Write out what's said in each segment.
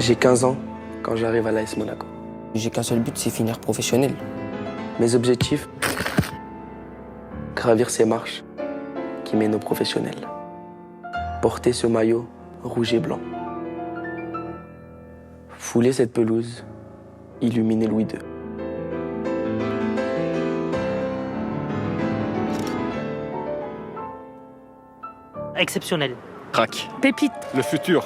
J'ai 15 ans quand j'arrive à l'AS Monaco. J'ai qu'un seul but, c'est finir professionnel. Mes objectifs, gravir ces marches qui mènent aux professionnels. Porter ce maillot rouge et blanc. Fouler cette pelouse, illuminer Louis II. Exceptionnel. Crac. Pépite. Le futur.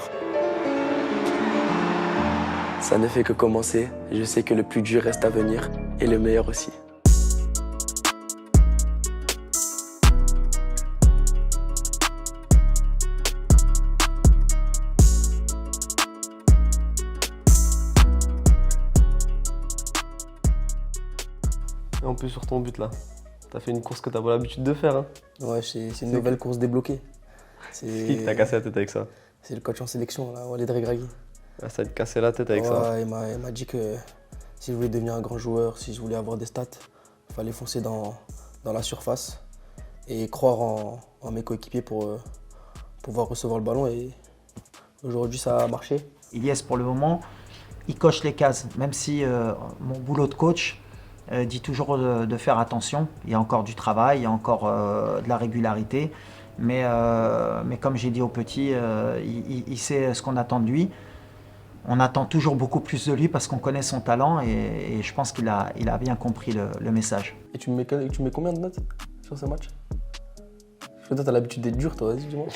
Ça ne fait que commencer. Je sais que le plus dur reste à venir et le meilleur aussi. Et en plus sur ton but là, t'as fait une course que t'as pas l'habitude de faire. Hein. Ouais, c'est une nouvelle course débloquée. C'est qui que t'as cassé la tête avec ça? C'est le coach en sélection, là, Walid Regragui. Ah, ça t'a cassé la tête avec ça? Il m'a dit que si je voulais devenir un grand joueur, si je voulais avoir des stats, il fallait foncer dans la surface et croire en mes coéquipiers pour pouvoir recevoir le ballon. Et aujourd'hui, ça a marché. Ilyes, pour le moment, il coche les cases, même si mon boulot de coach dit toujours de faire attention. Il y a encore du travail, il y a encore de la régularité. Mais comme j'ai dit au petit, il sait ce qu'on attend de lui. On attend toujours beaucoup plus de lui parce qu'on connaît son talent et je pense qu'il a bien compris le message. Et tu mets combien de notes sur ce match? Je sais que toi, t'as l'habitude d'être dur, toi, vas-y, dis-moi.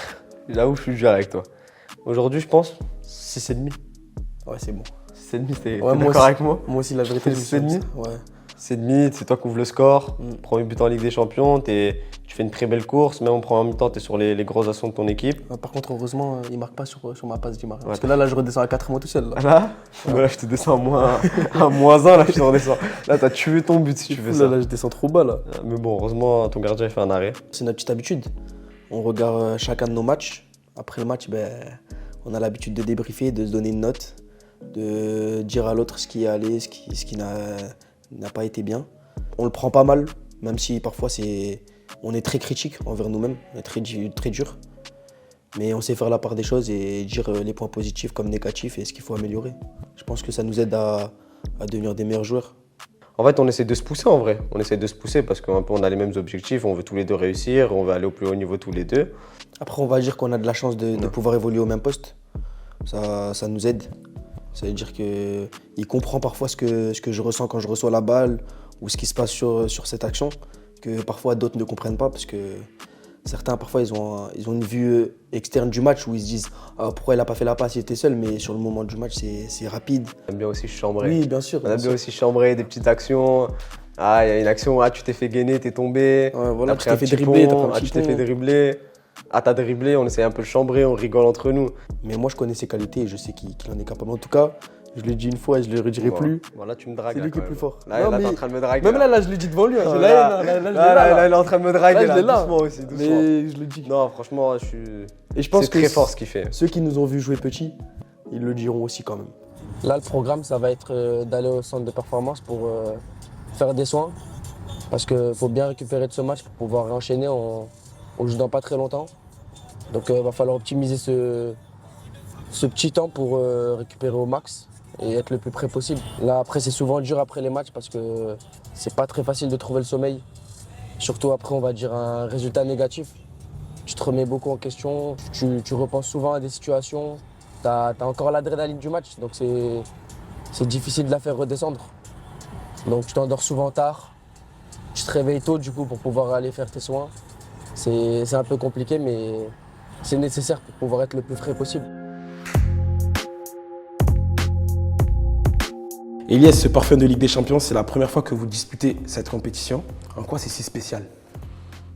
J'avoue, je suis dur avec toi. Aujourd'hui, je pense 6,5. Ouais, c'est bon. 6,5, t'es Ouais, d'accord avec moi? Moi aussi, la vérité, je me suis 6,5? dit, ouais. 6,5, c'est toi qui ouvre le score. Premier but en Ligue des Champions, tu fais une très belle course. Même en première mi-temps, tu es sur les gros assauts de ton équipe. Par contre, heureusement, il ne marque pas sur ma passe d'Imar. Parce que là, je redescends à 4 mois tout seul. Là, Là, je te descends à moins 1, là, je te redescends. Là, tu as tué ton but si tu fais ça. Là, je descends trop bas, là. Mais bon, heureusement, ton gardien a fait un arrêt. C'est notre petite habitude. On regarde chacun de nos matchs. Après le match, on a l'habitude de débriefer, de se donner une note, de dire à l'autre ce qui est allé, ce qui n'a pas été bien. On le prend pas mal, même si parfois on est très critique envers nous-mêmes, on est très dur. Mais on sait faire la part des choses et dire les points positifs comme négatifs et ce qu'il faut améliorer. Je pense que ça nous aide à devenir des meilleurs joueurs. En fait, on essaie de se pousser en vrai. On essaie de se pousser parce qu'on a les mêmes objectifs, on veut tous les deux réussir, on veut aller au plus haut niveau tous les deux. Après, on va dire qu'on a de la chance de pouvoir évoluer au même poste. Ça nous aide. Ça veut dire qu'il comprend parfois ce que je ressens quand je reçois la balle ou ce qui se passe sur cette action, que parfois d'autres ne comprennent pas parce que certains parfois ils ont une vue externe du match où ils se disent pourquoi il n'a pas fait la passe, il était seul, mais sur le moment du match c'est rapide. On aime bien aussi chambrer. Oui, bien sûr. On aime bien aussi chambrer des petites actions. Ah, il y a une action, tu t'es fait gainer, t'es tombé. Ouais, voilà, tu t'es fait dribbler, tu t'es fait dribbler. Ah, t'as dribblé, on essaie un peu de chambrer, on rigole entre nous. Mais moi je connais ses qualités et je sais qu'il en est capable. En tout cas, je l'ai dit une fois et je ne le redirai plus. Voilà, tu me dragues. C'est lui qui est plus fort. Là, t'es en train de me draguer. Même là, je l'ai dit devant lui. Là, il est en train de me draguer. Là, doucement aussi, doucement. Mais je le dis. Non, franchement, je pense c'est très fort ce qu'il fait. Ceux qui nous ont vus jouer petit, ils le diront aussi quand même. Là, le programme, ça va être d'aller au centre de performance pour faire des soins. Parce qu'il faut bien récupérer de ce match pour pouvoir enchaîner. On joue dans pas très longtemps. Donc, il va falloir optimiser ce petit temps pour récupérer au max et être le plus près possible. Là, après, c'est souvent dur après les matchs parce que c'est pas très facile de trouver le sommeil. Surtout après, on va dire, un résultat négatif. Tu te remets beaucoup en question, tu repenses souvent à des situations. Tu as encore l'adrénaline du match, donc c'est difficile de la faire redescendre. Donc tu t'endors souvent tard, tu te réveilles tôt du coup pour pouvoir aller faire tes soins. C'est un peu compliqué, mais c'est nécessaire pour pouvoir être le plus frais possible. Ilyes, ce parfum de Ligue des Champions, c'est la première fois que vous disputez cette compétition. En quoi c'est si spécial?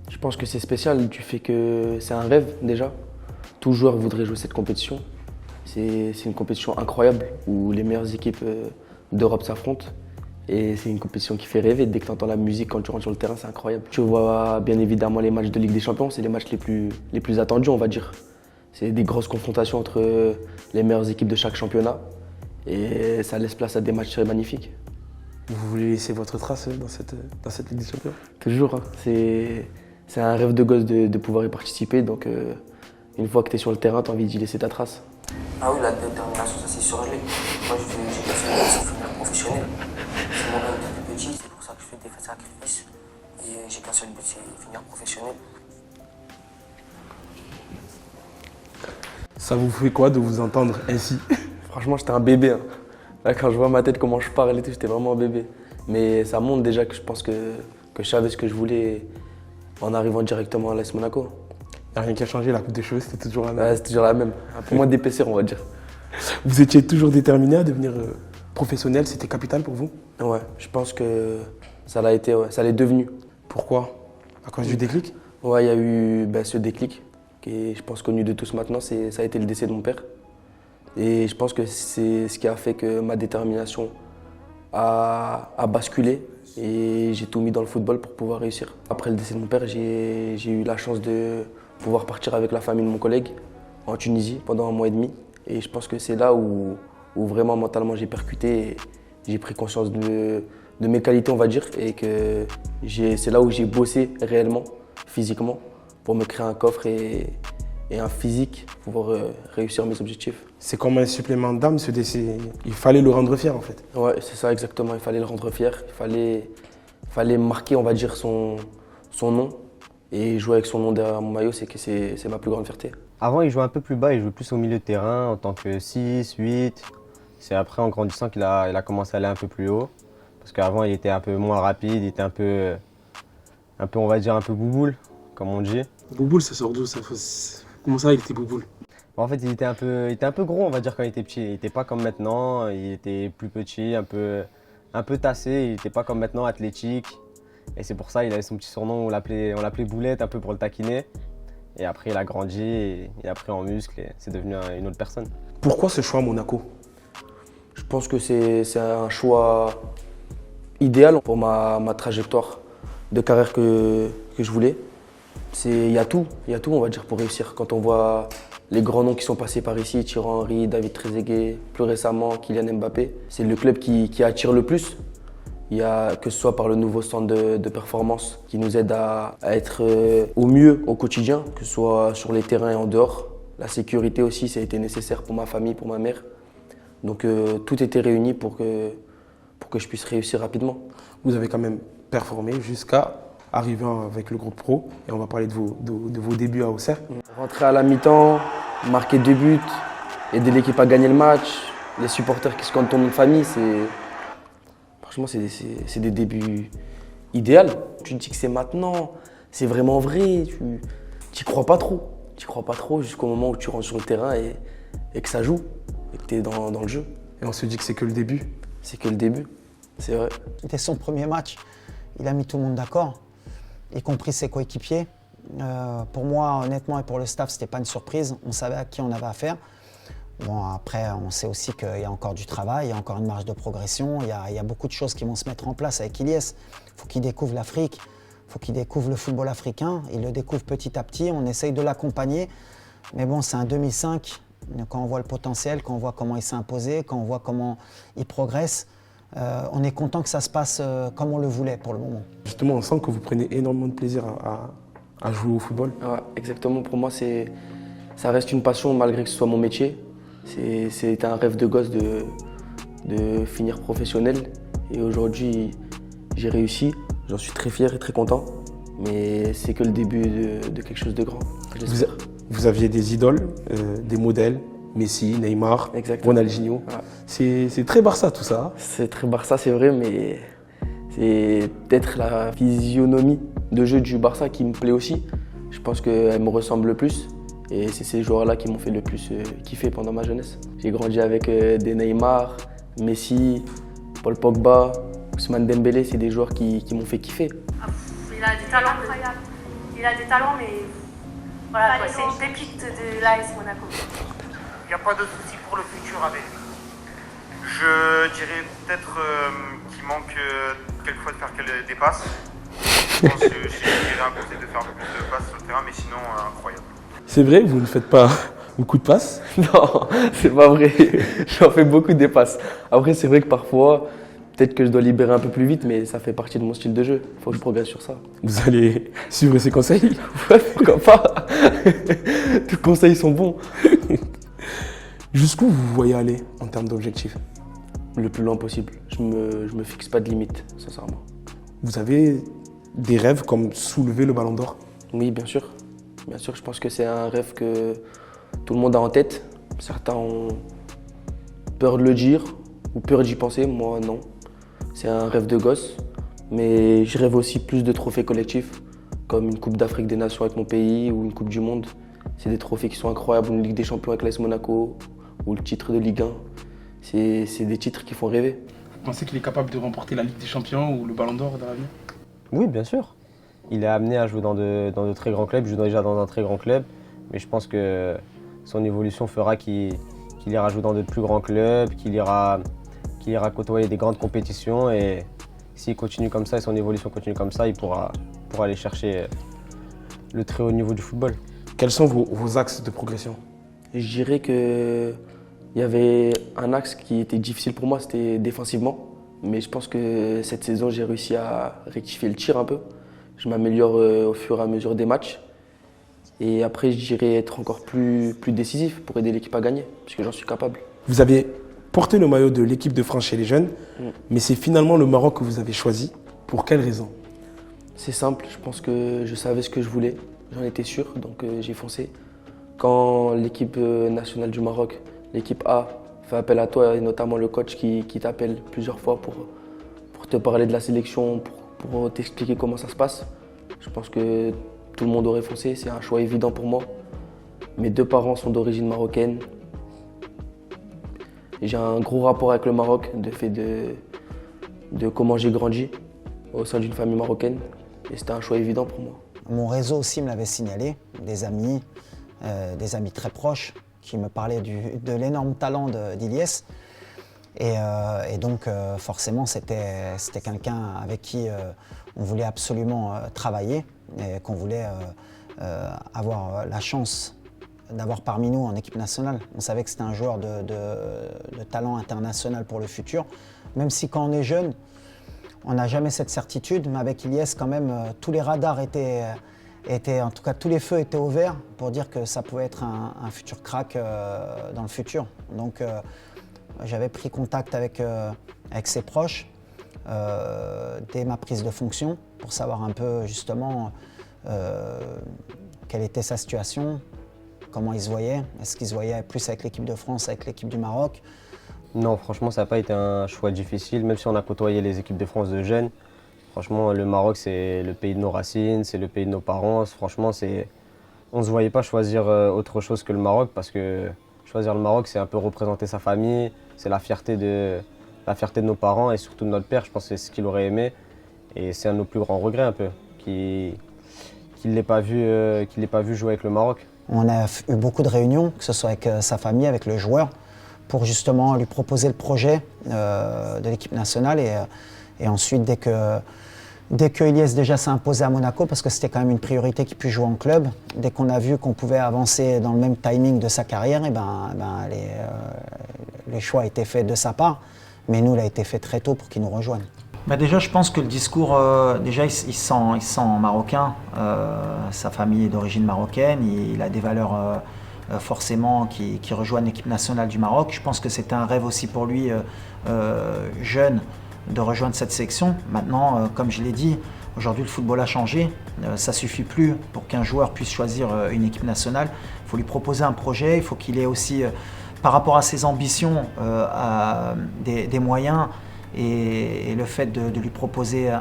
Je pense que c'est spécial du fait que c'est un rêve déjà. Tout joueur voudrait jouer cette compétition. C'est une compétition incroyable où les meilleures équipes d'Europe s'affrontent. Et c'est une compétition qui fait rêver. Dès que tu entends la musique, quand tu rentres sur le terrain, c'est incroyable. Tu vois bien évidemment les matchs de Ligue des Champions, c'est les matchs les plus attendus, on va dire. C'est des grosses confrontations entre les meilleures équipes de chaque championnat. Et ça laisse place à des matchs magnifiques. Vous voulez laisser votre trace dans cette Ligue des Champions? Toujours. Hein. C'est un rêve de gosse de pouvoir y participer. Donc, une fois que tu es sur le terrain, tu as envie d'y laisser ta trace. Ah oui, la détermination, ça c'est sûr, je l'ai. Moi, j'ai qu'un seul but, c'est finir professionnel. C'est mon rêve depuis petit, c'est pour ça que je fais des sacrifices. Et j'ai qu'un seul but, c'est finir professionnel. Ça vous fait quoi de vous entendre ainsi? Franchement, j'étais un bébé. Hein. Là, quand je vois ma tête, comment je parle et tout, j'étais vraiment un bébé. Mais ça montre déjà que je pense que je savais ce que je voulais en arrivant directement à l'AS Monaco. Il n'y a rien qui a changé, la coupe de cheveux, c'était toujours la même. Ouais, c'est toujours la même. Un peu moins d'épaisseur, on va dire. Vous étiez toujours déterminé à devenir professionnel, c'était capital pour vous? Ouais, je pense que ça l'a été, ouais. Ça l'est devenu. Pourquoi? À cause du déclic? Ouais, il y a eu ce déclic qui est, je pense, connu de tous maintenant, ça a été le décès de mon père. Et je pense que c'est ce qui a fait que ma détermination a basculé et j'ai tout mis dans le football pour pouvoir réussir. Après le décès de mon père, j'ai eu la chance de pouvoir partir avec la famille de mon collègue en Tunisie pendant 1 mois et demi. Et je pense que c'est là où vraiment mentalement j'ai percuté et j'ai pris conscience de mes qualités, on va dire, et que c'est là où j'ai bossé réellement, physiquement, pour me créer un coffre et un physique pour pouvoir réussir mes objectifs. C'est comme un supplément d'âme, ce décès. Il fallait le rendre fier en fait. Ouais, c'est ça exactement, il fallait le rendre fier, il fallait marquer, on va dire, son nom. Et jouer avec son nom derrière mon maillot, c'est ma plus grande fierté. Avant, il jouait un peu plus bas, il jouait plus au milieu de terrain en tant que 6, 8. C'est après, en grandissant, qu'il a commencé à aller un peu plus haut. Parce qu'avant, il était un peu moins rapide, il était un peu, on va dire, un peu bouboule, comme on dit. Bouboule, ça sort d'où ça? Comment ça, il était bouboule? En fait, il était un peu gros, on va dire, quand il était petit. Il n'était pas comme maintenant, il était plus petit, un peu tassé, il n'était pas comme maintenant, athlétique. Et c'est pour ça qu'il avait son petit surnom, on l'appelait Boulette, un peu pour le taquiner. Et après, il a grandi, et il a pris en muscle, et c'est devenu une autre personne. Pourquoi ce choix à Monaco? Je pense que c'est un choix idéal pour ma trajectoire de carrière que je voulais. Il y a tout, on va dire, pour réussir. Quand on voit les grands noms qui sont passés par ici, Thierry Henry, David Trezeguet, plus récemment Kylian Mbappé, c'est le club qui attire le plus. Il y a, que ce soit par le nouveau centre de performance qui nous aide à être au mieux au quotidien, que ce soit sur les terrains et en dehors. La sécurité aussi, ça a été nécessaire pour ma famille, pour ma mère. Donc tout était réuni pour que je puisse réussir rapidement. Vous avez quand même performé jusqu'à arriver avec le groupe pro. Et on va parler de vos débuts à Auxerre. Rentrer à la mi-temps, marquer 2 buts, aider l'équipe à gagner le match, les supporters qui se comptent ton nom de famille, franchement, c'est des débuts idéaux. Tu te dis que c'est maintenant, c'est vraiment vrai, tu n'y crois pas trop. Tu crois pas trop jusqu'au moment où tu rentres sur le terrain et que ça joue, et que tu es dans le jeu. Et on se dit que c'est que le début. C'est que le début, c'est vrai. C'était son premier match, il a mis tout le monde d'accord, y compris ses coéquipiers. Pour moi, honnêtement, et pour le staff, c'était pas une surprise, on savait à qui on avait affaire. Bon, après, on sait aussi qu'il y a encore du travail, il y a encore une marge de progression, il y a beaucoup de choses qui vont se mettre en place avec Ilyes. Il faut qu'il découvre l'Afrique, il faut qu'il découvre le football africain, il le découvre petit à petit, on essaye de l'accompagner. Mais bon, c'est un 2005, quand on voit le potentiel, quand on voit comment il s'est imposé, quand on voit comment il progresse, on est content que ça se passe comme on le voulait pour le moment. Justement, on sent que vous prenez énormément de plaisir à jouer au football. Ouais, exactement, pour moi, ça reste une passion malgré que ce soit mon métier. C'était un rêve de gosse de finir professionnel et aujourd'hui j'ai réussi, j'en suis très fier et très content, mais c'est que le début de quelque chose de grand, j'espère. Vous aviez des idoles, des modèles, Messi, Neymar, Exactement. Ronaldinho. Ouais. C'est très Barça tout ça. C'est très Barça, c'est vrai, mais c'est peut-être la physionomie de jeu du Barça qui me plaît aussi. Je pense qu'elle me ressemble le plus. Et c'est ces joueurs-là qui m'ont fait le plus kiffer pendant ma jeunesse. J'ai grandi avec des Neymar, Messi, Paul Pogba, Ousmane Dembélé, c'est des joueurs qui m'ont fait kiffer. Il a des talents incroyables. Il a des talents, mais voilà, c'est une pépite de l'AS Monaco. Il n'y a pas de souci pour le futur avec lui. Je dirais peut-être qu'il manque quelquefois de faire des passes. Je pense que je dirais un conseil de faire un peu plus de passes sur le terrain, mais sinon incroyable. C'est vrai, vous ne faites pas beaucoup de passes? Non, c'est pas vrai. J'en fais beaucoup des passes. Après, c'est vrai que parfois, peut-être que je dois libérer un peu plus vite, mais ça fait partie de mon style de jeu. Il faut que je progresse sur ça. Vous allez suivre ces conseils? Ouais, pourquoi pas? Tous les conseils sont bons. Jusqu'où vous voyez aller en termes d'objectifs? Le plus loin possible. Je me fixe pas de limite, sincèrement. Vous avez des rêves comme soulever le ballon d'or? Oui, bien sûr. Bien sûr, je pense que c'est un rêve que tout le monde a en tête. Certains ont peur de le dire ou peur d'y penser. Moi, non. C'est un rêve de gosse. Mais je rêve aussi plus de trophées collectifs, comme une Coupe d'Afrique des Nations avec mon pays ou une Coupe du Monde. C'est des trophées qui sont incroyables, ou une Ligue des Champions avec l'AS Monaco ou le titre de Ligue 1. C'est des titres qui font rêver. Vous pensez qu'il est capable de remporter la Ligue des Champions ou le ballon d'or dans l'avenir? Oui, bien sûr. Il est amené à jouer dans de très grands clubs. Il joue déjà dans un très grand club. Mais je pense que son évolution fera qu'il ira jouer dans de plus grands clubs, qu'il ira côtoyer des grandes compétitions. Et s'il continue comme ça et son évolution continue comme ça, il pourra aller chercher le très haut niveau du football. Quels sont vos axes de progression? Je dirais qu'il y avait un axe qui était difficile pour moi, c'était défensivement. Mais je pense que cette saison, j'ai réussi à rectifier le tir un peu. Je m'améliore au fur et à mesure des matchs. Et après, je dirais être encore plus décisif pour aider l'équipe à gagner, puisque j'en suis capable. Vous avez porté le maillot de l'équipe de France chez les jeunes, mais c'est finalement le Maroc que vous avez choisi. Pour quelle raison? C'est simple, je pense que je savais ce que je voulais. J'en étais sûr, donc j'ai foncé. Quand l'équipe nationale du Maroc, l'équipe A, fait appel à toi, et notamment le coach qui t'appelle plusieurs fois pour te parler de la sélection, pour t'expliquer comment ça se passe, je pense que tout le monde aurait foncé. C'est un choix évident pour moi. Mes deux parents sont d'origine marocaine. J'ai un gros rapport avec le Maroc, de fait de comment j'ai grandi au sein d'une famille marocaine. Et c'était un choix évident pour moi. Mon réseau aussi me l'avait signalé, des amis très proches qui me parlaient de l'énorme talent d'Ilyes. Et donc forcément c'était quelqu'un avec qui on voulait absolument travailler et qu'on voulait avoir la chance d'avoir parmi nous en équipe nationale. On savait que c'était un joueur de talent international pour le futur, même si quand on est jeune, on n'a jamais cette certitude, mais avec Ilyes quand même, tous les radars étaient, en tout cas tous les feux étaient ouverts pour dire que ça pouvait être un futur crack dans le futur. Donc j'avais pris contact avec ses proches dès ma prise de fonction pour savoir un peu justement quelle était sa situation, comment il se voyait. Est-ce qu'il se voyait plus avec l'équipe de France, avec l'équipe du Maroc? Non, franchement, ça n'a pas été un choix difficile, même si on a côtoyé les équipes de France de jeunes. Franchement, le Maroc, c'est le pays de nos racines, c'est le pays de nos parents. Franchement, on ne se voyait pas choisir autre chose que le Maroc, parce que choisir le Maroc, c'est un peu représenter sa famille, c'est la fierté de nos parents et surtout de notre père. Je pense que c'est ce qu'il aurait aimé. Et c'est un de nos plus grands regrets un peu, qu'il ne l'ait pas vu jouer avec le Maroc. On a eu beaucoup de réunions, que ce soit avec sa famille, avec le joueur, pour justement lui proposer le projet de l'équipe nationale. Et ensuite, dès que Ilyes déjà s'est imposé à Monaco, parce que c'était quand même une priorité qu'il puisse jouer en club, dès qu'on a vu qu'on pouvait avancer dans le même timing de sa carrière, les choix étaient faits de sa part. Mais nous, il a été fait très tôt pour qu'il nous rejoigne. Bah déjà, je pense que le discours, déjà, il se sent marocain. Sa famille est d'origine marocaine. Il a des valeurs forcément qui rejoignent l'équipe nationale du Maroc. Je pense que c'était un rêve aussi pour lui, jeune, de rejoindre cette sélection. Maintenant, comme je l'ai dit, aujourd'hui, le football a changé. Ça ne suffit plus pour qu'un joueur puisse choisir une équipe nationale. Il faut lui proposer un projet. Il faut qu'il ait aussi, par rapport à ses ambitions, des moyens. Et le fait de lui proposer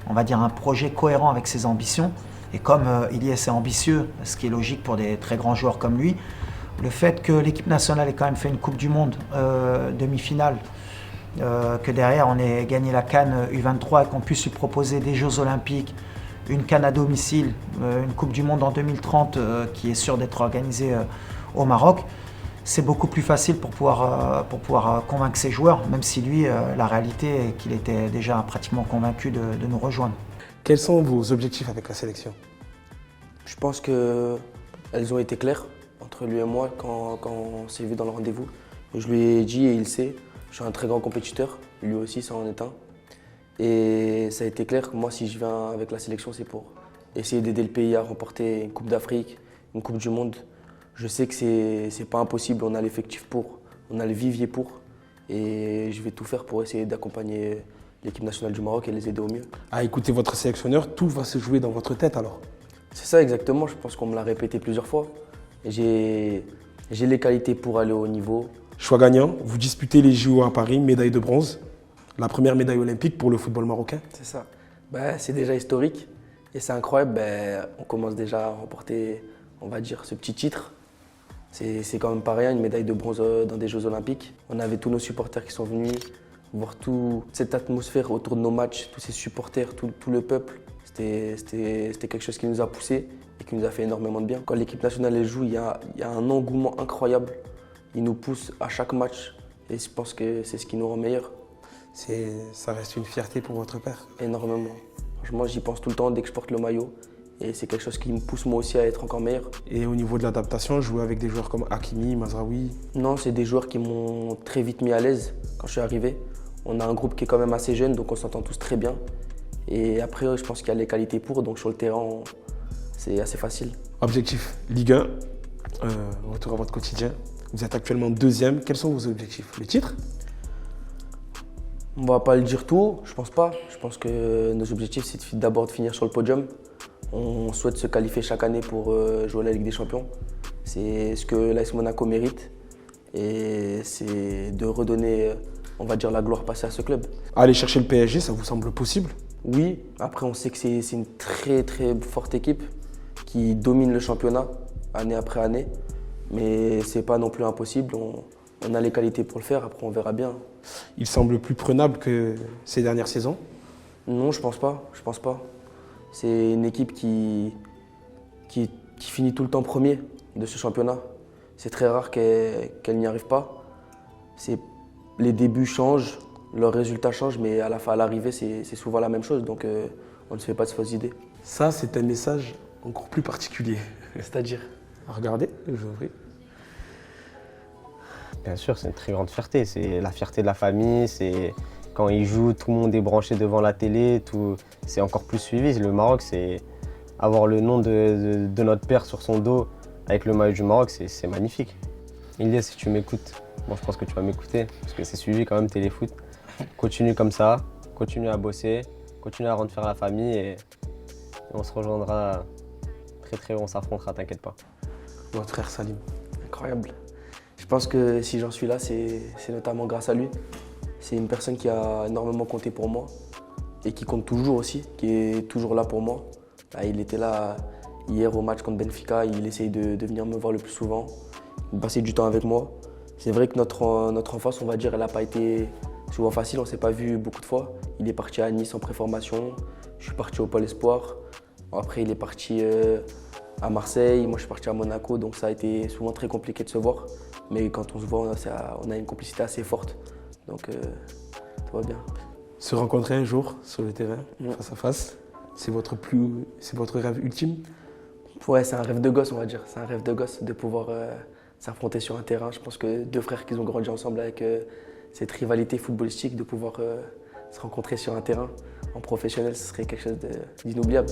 on va dire un projet cohérent avec ses ambitions, et comme Ilyes est ambitieux, ce qui est logique pour des très grands joueurs comme lui, le fait que l'équipe nationale ait quand même fait une Coupe du Monde demi-finale, que derrière on ait gagné la CAN U23 et qu'on puisse lui proposer des Jeux Olympiques, une CAN à domicile, une Coupe du Monde en 2030 qui est sûre d'être organisée au Maroc, c'est beaucoup plus facile pour pouvoir convaincre ses joueurs, même si lui, la réalité est qu'il était déjà pratiquement convaincu de nous rejoindre. Quels sont vos objectifs avec la sélection? Je pense qu'elles ont été claires entre lui et moi quand on s'est vu dans le rendez-vous. Je lui ai dit et il sait, je suis un très grand compétiteur, lui aussi ça en est un. Et ça a été clair que moi si je viens avec la sélection c'est pour essayer d'aider le pays à remporter une Coupe d'Afrique, une Coupe du Monde. Je sais que c'est pas impossible, on a l'effectif pour, on a le vivier pour. Et je vais tout faire pour essayer d'accompagner l'équipe nationale du Maroc et les aider au mieux. À écouter votre sélectionneur, tout va se jouer dans votre tête alors. C'est ça exactement, je pense qu'on me l'a répété plusieurs fois. J'ai les qualités pour aller au haut niveau. Choix gagnant, vous disputez les JO à Paris, médaille de bronze. La première médaille olympique pour le football marocain. C'est ça. C'est déjà historique et c'est incroyable. On commence déjà à remporter, on va dire, ce petit titre. C'est quand même pas rien, une médaille de bronze dans des Jeux Olympiques. On avait tous nos supporters qui sont venus, voir toute cette atmosphère autour de nos matchs, tous ces supporters, tout le peuple. C'était quelque chose qui nous a poussés et qui nous a fait énormément de bien. Quand l'équipe nationale elle joue, il y a un engouement incroyable. Ils nous poussent à chaque match et je pense que c'est ce qui nous rend meilleurs. Ça reste une fierté pour votre père. Énormément. Franchement, j'y pense tout le temps dès que je porte le maillot. Et c'est quelque chose qui me pousse moi aussi à être encore meilleur. Et au niveau de l'adaptation, jouer avec des joueurs comme Hakimi, Mazraoui? Non, c'est des joueurs qui m'ont très vite mis à l'aise quand je suis arrivé. On a un groupe qui est quand même assez jeune, donc on s'entend tous très bien. Et après, je pense qu'il y a les qualités pour, donc sur le terrain, c'est assez facile. Objectif Ligue 1, retour à votre quotidien. Vous êtes actuellement 2e. Quels sont vos objectifs? Le titre? On va pas le dire tout, je pense pas. Je pense que nos objectifs, c'est d'abord de finir sur le podium. On souhaite se qualifier chaque année pour jouer à la Ligue des Champions. C'est ce que l'AS Monaco mérite. Et c'est de redonner, on va dire, la gloire passée à ce club. Aller chercher le PSG, ça vous semble possible? Oui, après on sait que c'est une très très forte équipe qui domine le championnat année après année. Mais c'est pas non plus impossible. On a les qualités pour le faire, après on verra bien. Il semble plus prenable que ces dernières saisons? Non, je pense pas. C'est une équipe qui finit tout le temps premier de ce championnat. C'est très rare qu'elle n'y arrive pas. Les débuts changent, leurs résultats changent, mais à l'arrivée, c'est souvent la même chose. Donc on ne se fait pas de fausses idées. Ça, c'est un message encore plus particulier. C'est-à-dire? Regardez, je vous prie. Bien sûr, c'est une très grande fierté. C'est la fierté de la famille. C'est quand ils jouent, tout le monde est branché devant la télé. C'est encore plus suivi. Le Maroc, c'est avoir le nom de notre père sur son dos avec le maillot du Maroc, c'est magnifique. Ilyes, si tu m'écoutes, bon, je pense que tu vas m'écouter parce que c'est suivi quand même téléfoot. Continue comme ça, continue à bosser, continue à rendre fier la famille et on se rejoindra très haut, on s'affrontera, t'inquiète pas. Votre frère Salim. Incroyable. Je pense que si j'en suis là, c'est notamment grâce à lui. C'est une personne qui a énormément compté pour moi et qui compte toujours aussi, qui est toujours là pour moi. Il était là hier au match contre Benfica, il essaye de venir me voir le plus souvent, de passer du temps avec moi. C'est vrai que notre enfance, on va dire, elle n'a pas été souvent facile, on ne s'est pas vu beaucoup de fois. Il est parti à Nice en préformation, je suis parti au Pôle Espoir. Après, il est parti à Marseille, moi je suis parti à Monaco, donc ça a été souvent très compliqué de se voir. Mais quand on se voit, on a une complicité assez forte, donc tout va bien. Se rencontrer un jour sur le terrain, face à face, c'est votre rêve ultime? Ouais, c'est un rêve de gosse, on va dire. C'est un rêve de gosse de pouvoir s'affronter sur un terrain. Je pense que deux frères qui ont grandi ensemble avec cette rivalité footballistique, de pouvoir se rencontrer sur un terrain en professionnel, ce serait quelque chose d'inoubliable.